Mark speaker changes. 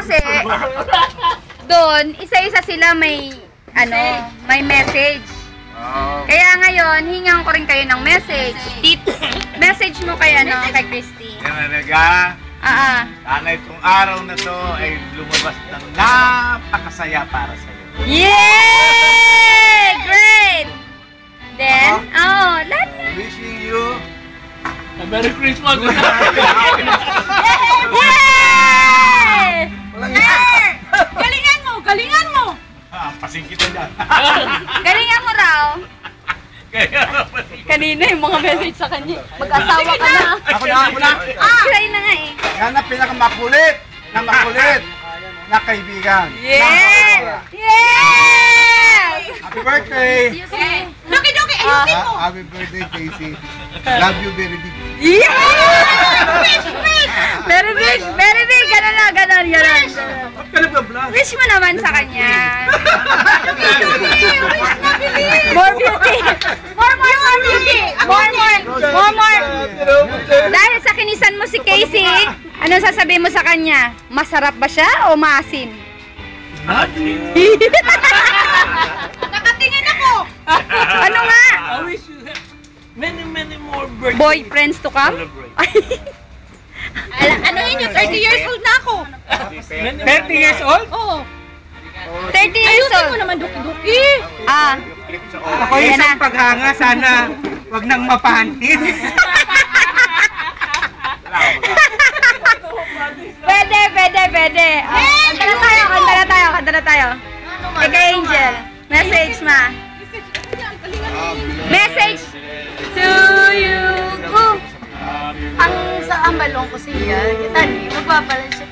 Speaker 1: kasi, doon, isa-isa sila may, may message. Kaya ngayon, hingan ko rin kayo ng message. Tips. Message mo kay, kay Christy.
Speaker 2: Talaga? Sana itong araw na to ay lumabas ng napakasaya para sa'yo.
Speaker 1: Yay! Great! Then, lahat na.
Speaker 2: Wishing you
Speaker 3: a Merry Christmas!
Speaker 1: Yay!
Speaker 4: Galingan mo! Galingan mo!
Speaker 2: pasing kita dyan.
Speaker 1: Galingan mo raw. Kanina yung mga message sa kanya. Mag-asawa ka na.
Speaker 2: Ako na.
Speaker 1: Try na nga eh.
Speaker 2: Yan ang pinakamakulit na kaibigan.
Speaker 1: Yes! Yes!
Speaker 2: Happy birthday!
Speaker 4: Doki, ayusin mo!
Speaker 2: Happy birthday, Casey. Love you very big.
Speaker 1: Yeah! Very big! Very big! Ganon na, ganon. Wish mo naman sa kanya. More beauty! More beauty! More! Dahil sa kinisan mo si Casey, ano sasabihin mo sa kanya? Masarap ba siya o maasim?
Speaker 4: Nakatingin ako!
Speaker 1: Ano nga?
Speaker 3: I wish you have many more birthdays.
Speaker 1: Boyfriends to come?
Speaker 4: Ano yun? 30 years old na ako.
Speaker 3: 30 years old?
Speaker 4: Oo.
Speaker 1: 30 years
Speaker 4: Ayusin mo
Speaker 1: old.
Speaker 4: naman, Doki.
Speaker 5: Ako isang paghanga, sana wag nang mapantis.
Speaker 1: Pwede. Kanta na tayo. Ika Angel, message ma. Message to you.
Speaker 6: Ang sa ambalong ko siya, kita niyo, mapapalan siya.